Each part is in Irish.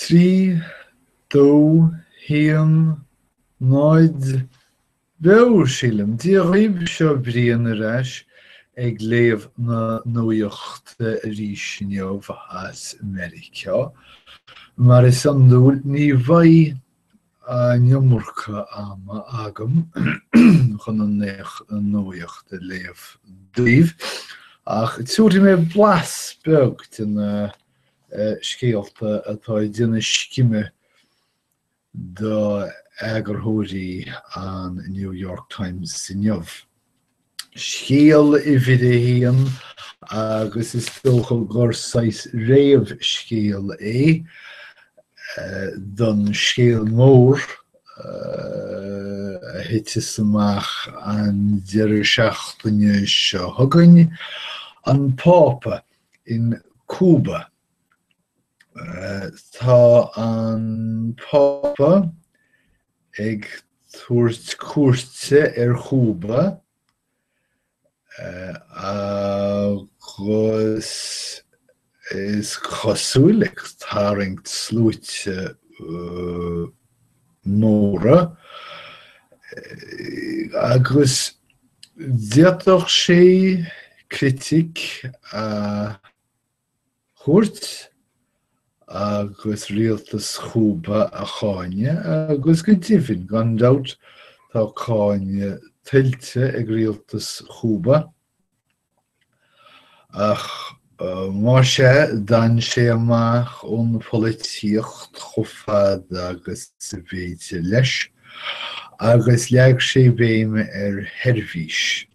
Trí, dó, híam, náid, beabhar sílim. Dí roimh seo bríon arás ag léamh na nuachta arís inniuh as Meiricea. Mar is an dúil ní bhaidh neomorcha ama agam chun an nuachta léamh daoibh. Ach túirí mé blas beag den scéalta atá déanana sciime do agurthóirí an New York Times inniuh. Scéal I bhíd é hían agus is tócha gur sais réamh scéal é don scéal mór a hitis amach an deireadh seachtaine seo thugainn an pápa in Cuba. Tá an pápa ag tuairt cuairte Cuba agus is cosúil ag tarraingt slúite móra agus d'fhéadfadh sé critic a chuairt agus rialtas Cuba a cháine agus go dtithin gan dabhairt tá cháine tuilte ag rialtas Cuba ach mar sé dan sé amach ón políocht chomh fada agus sa bhéide leis agus leag sé béime heirmhís.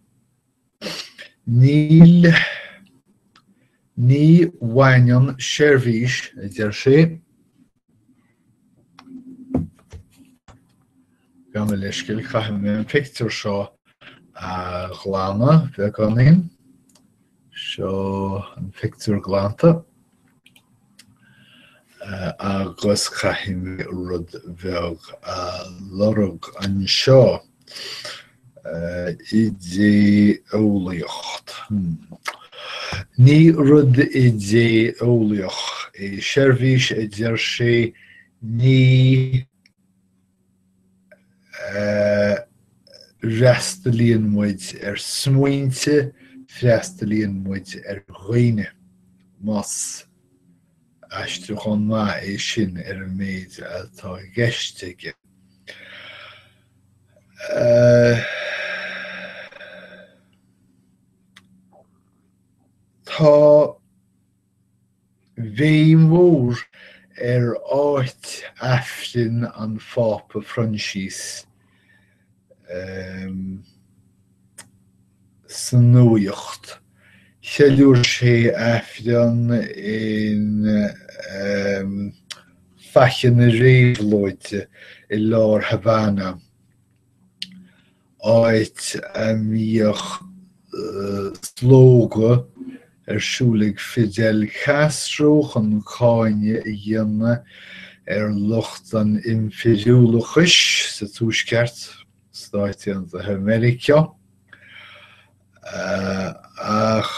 Ní bhaineann seirbhís a deir sé gan mé leisciil chaithim mé an pictiúr seo a ghlánna bheith ganin seo an pictiúr glánta agus chaithim mé rud bheag a lorg an seo I dté eolaíocht. Ní rud I dté eolaíoch é seirbhís a deir sé ní freastalíonn muid smaointe, freastalíonn muid dhaoine. Mas aistriú chun maith é sin an méid atá gceiste aige. Tá bhé mór áit aifrin an pápa Francis san nuacht. Cheiliúr sé aifreann in Fachadh na Réabhlóide I lár Havana. Áit a míoch slóga siúlaigh Fidel Castro chun cháine I dhéanamh lucht an imfiriúlachais sa túisceart stáití an Meiriceá. Ach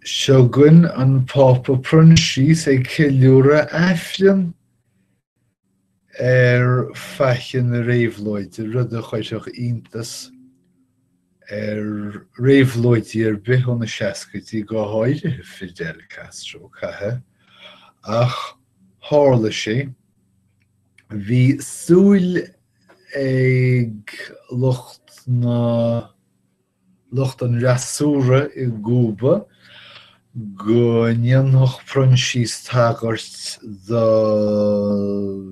seogann an pápa Francis ag ceiliúradh aifreann Fachadh na Réabhlóide rud a chuideach iontas Réabhlóide bith na seascaidí go háirithe Fidel Castro cathe ach tharla sé. Bhí súil ag lucht an rasúra I Cuba go ndearnadh Francis tagart don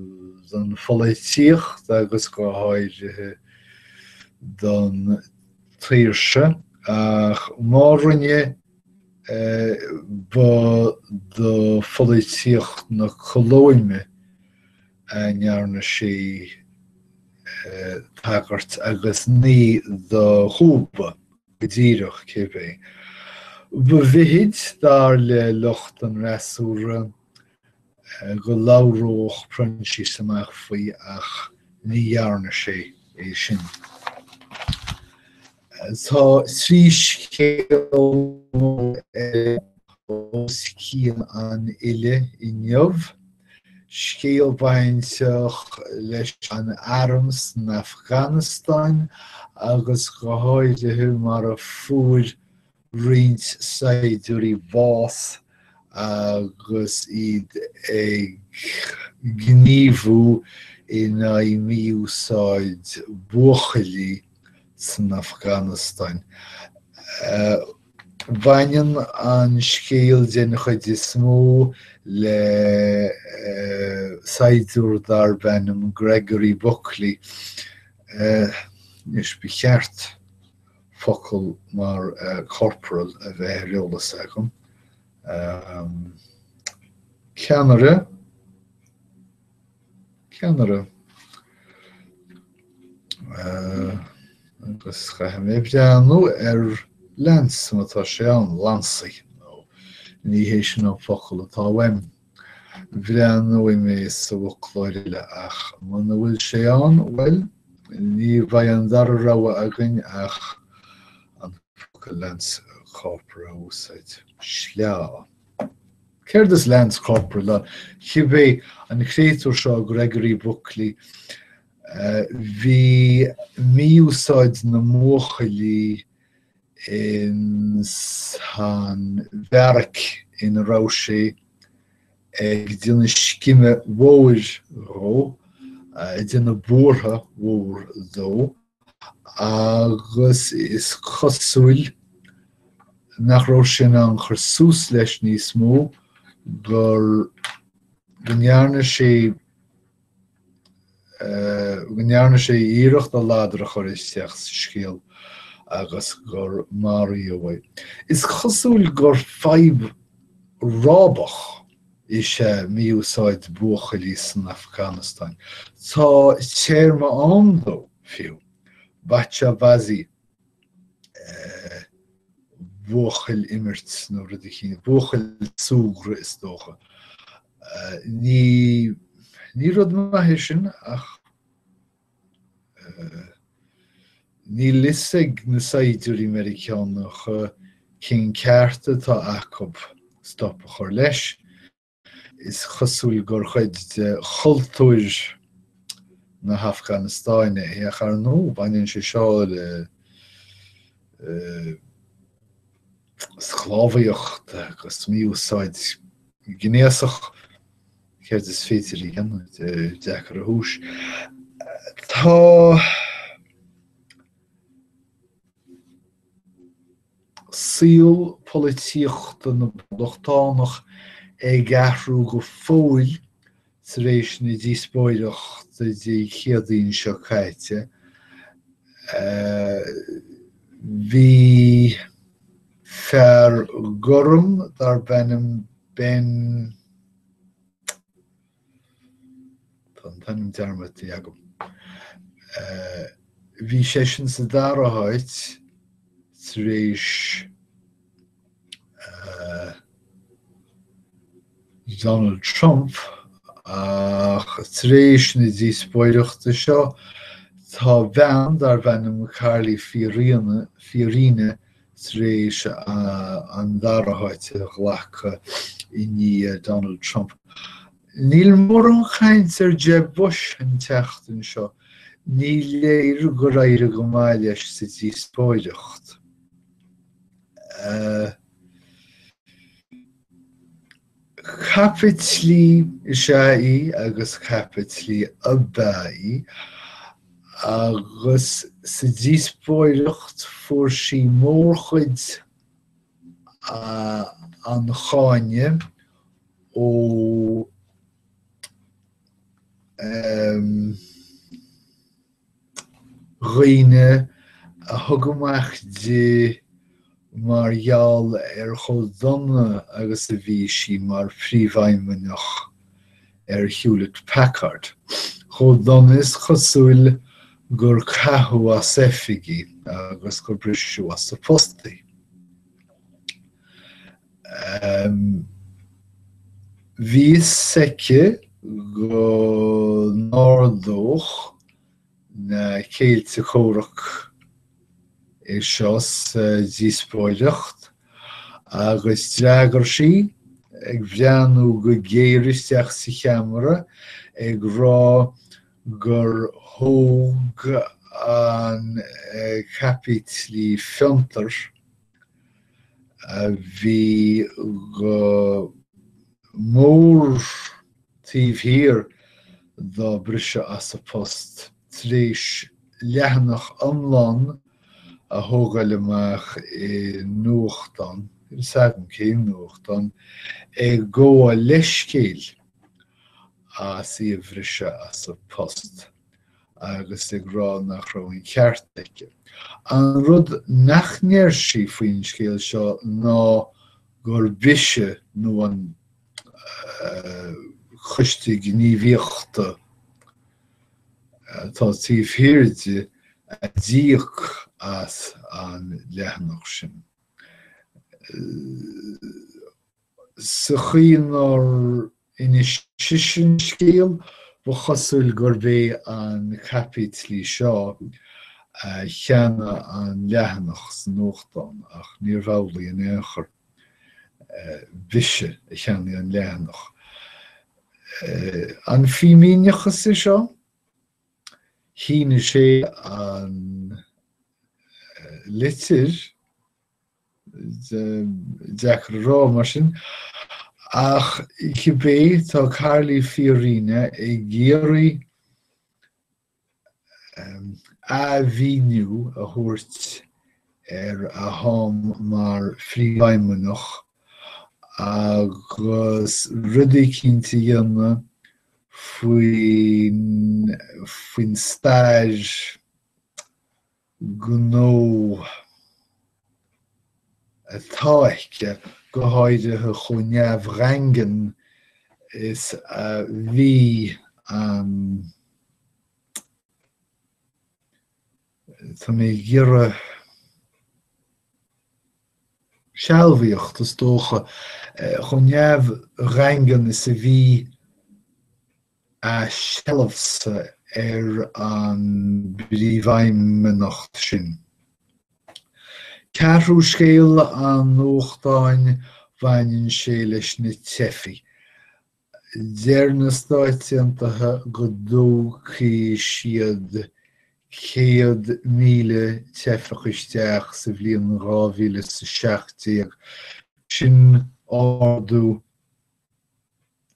políocht agus go háirithe don tríirse ach mar rinne ba do políocht na Colóime a ndearna sé tagart agus ní do Cuba go díreach cibé. Ba bhíd dar le lucht an rasúra go labhródh Francis amach faoi ach ní dhearna sé é sin. Tá trí scéal os cían an uile inniuh scéalbainteach leis an arms na Afghanistan agus go háirithe mar a fuair riint saidúirí bhás agus iad ag gníomhú ina míúsáid buachalaí san Afghanistan. Bhainneann an scéal déanach chuid is mó le saidúr dar bennam Gregory Buckley. Is bí cheart focail mar corporal a bheith reolas agam. Ceanara agus cha mé bheanú lens mátá sé an lansaí ní hééis sin an focail atá weim. Bhreanú mé sa bhcláirile ach mana bhfuil sé an well ní bhaid an dar rogha againn ach an focail lens corpora úsáid sleá. Céir is lens corpora chibé an créatúr seo Gregory Buckley bhí míúsáid na móchalaí in san bhearc in rá sé ag dtíanna scime mhóir ró, dtíanna búrtha mhór dó, agus is chosúil nach rá sin an chur sús leis níos mó gur gnearna sé íireacht a láidir a chur isteach scéal agus gur Meiriceá. Is chosúil gur feib rábach is míúsáid buachalaí san Afghanistan. Tá téirme an dó fiú, baitse bhasaí buachal imirt nó rud a chéine, buachal súgra is dócha. Ní rud maithe sin ach ní lisigh na saidúirí Meiriceánach cén cearta tá acob stop a chur leis. Is chosúil gur chuid de chultúir na Afganistane a char nó bhainneann sé seo le sclábhaíocht agus míúsáid gnéasach céir is féidir igen dechar a hús. Tá síl polítíochta na Blachtánacht ag athrú go fóil sa réis na díospóireachta dí chéadaoin seo caite. Bhí fear gurm dar bennam ben tannim dearmatí agam. Bhí sé sin sa darathait sa réis Donald Trump ach tréis na díospóireachta seo tá bhean dar bheanam Carly Fiorina tréis an darathait a ghlacha i ní Donald Trump. Níl mór an chaint Jeb Bush an teachtain seo, ní léir go raibh go maith leis sa díospóireacht. Capitlí seaí agus capitlí abbaí agus sa díospóireacht fuair sí mór chuid an cháine ó dhaoine a thugamach de margheall chomh donna agus a bhí sí mar phríomhaimneach Hewlett Packard. Chomh donna is chosúil gur cathú as oifigí agus gur brisú as sa postaí. Bhí seice go nárdóch na céilte chomhrac is seo díospóireacht agus dreagar sí ag bheanú go géiristeach sa cheamara ag rá gur thóg an capítlí filter a bhí go mór tíomhthír dá brise as a post tríis leathnach iomlán a thógáil amach I nuachtan, sagam cén nuachtan, ag go a leiscéal as I bhrise as a post. Agus ag rá nach raibh ceart aici. An rud nachnéir sí faoin scéal seo ná gur bise nó an chuiste gníomhíochta tá tíomhthíreide a díoch as an leathnach sin. Sa chuoinar inis sin scéal ba chosúil gur bé an capítlí seo cheanna an leathnach sa nuachtáin ach níor bhabhlaí an éachair bise a cheannaí an leathnach. An fímíneachas is seo, híne sé an litir deach rá mar sin, ach cibé tá Carlaí Fiorina ag géirí a bhíniú a thabhairt a thom mar phríomhaimneach agus rudaí cinnte dhéanamh faoin stáis gnó atá aice go háirithe chun neamhghangan is a bhí an tá mé ghirre sealbhaíocht is dócha chun neamhghangan is a bhí a sealbhsa an bríomhaimneacht sin. Ceathrú scéal an nuachtáin bhaininn sé leis na tefií. Deir na Stáit Aontaithe go dtógfaí siad 100,000 tefachisteach sa bhliain 2017 sin ardú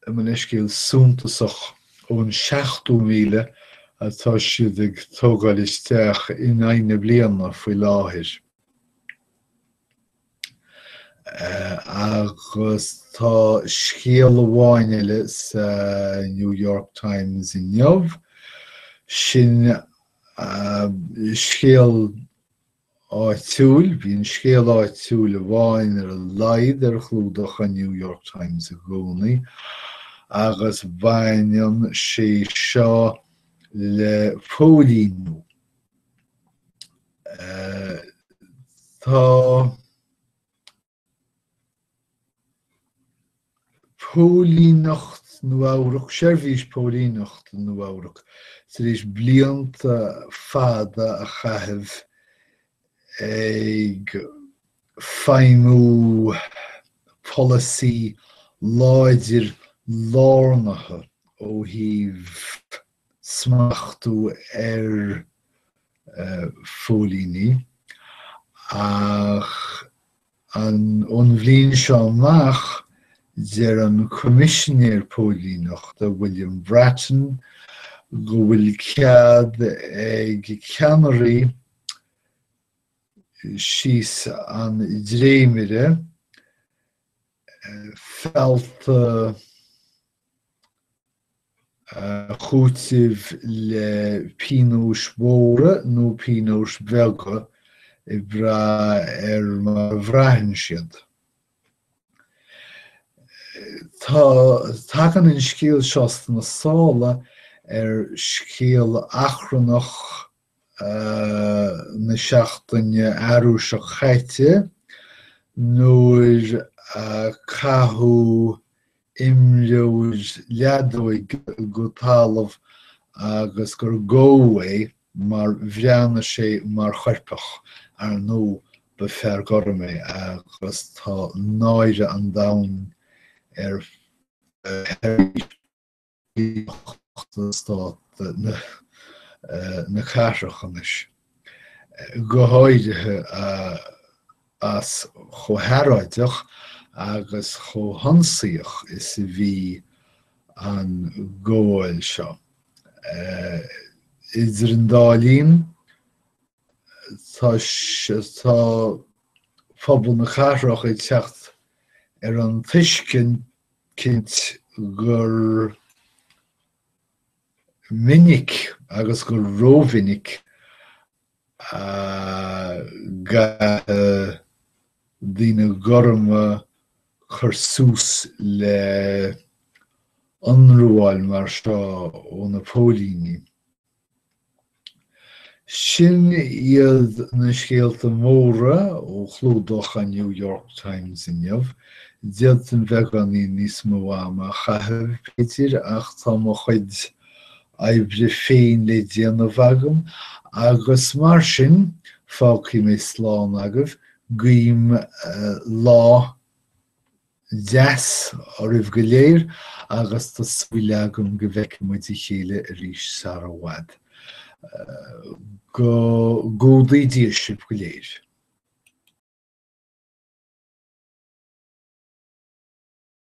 am an iscéal suntasach ón 70,000 atá siad ag tógáil isteach in aithne bliana faoi láthair. Agus tá scéal amháin eile sa New York Times in Neamh, sin scéal áitiúil, bhíonn scéal áitiúil amháin ar a laghad ar chlúdach a New York Times a gcónaí, agus bhainneann sé seo le póilíniú. Tá Pólínacht nuacht, seirbhís pólínacht nuacht, sa éis blianta fada a chaithfh ag feidhmiú policy láidir lárnatha ó thaobh smachtú ar pólíní, ach an bhliain seo amach deir an commissionéir pólíneachta William Bratton go bhfuil cead ag ceannairí síos an dréimire fealta chútaimh le pínós móra nó pínós beaga I bra mar bhreathain siad. Tá an scéal seasta na sála scéal achrannach na seachtaine arúiseach chaite nuair cathú imreoid leadóig go talamh agus gur góhé mar bhreanna sé mar chuirpeach ar nó ba fear gorma agus tá náire an domhan staat na carchanis. Go háirithe as chothráideach agus chohansaíoch is a bhí an ggóil seo. Is an dálín tá phobal na carrach ag teacht an tuiscin cint gur minic agus gur rómhinic ga dtíine gorma chur sús le anrúáil mar stá ó na pólíní. Sin iad na scéalta móra ó chlúdach a New York Times inniuh, diaid an bheith gan níos mó ama chaithfh Peter ach tá mo chuid aibre féin le déanamh agam, agus mar sin fágtí mé slán agah guím lá deas a rih go léir agus tá suaille agam go bhfeice muid i chéile a rís Sarawad. Go gúdaí díos sib go léir.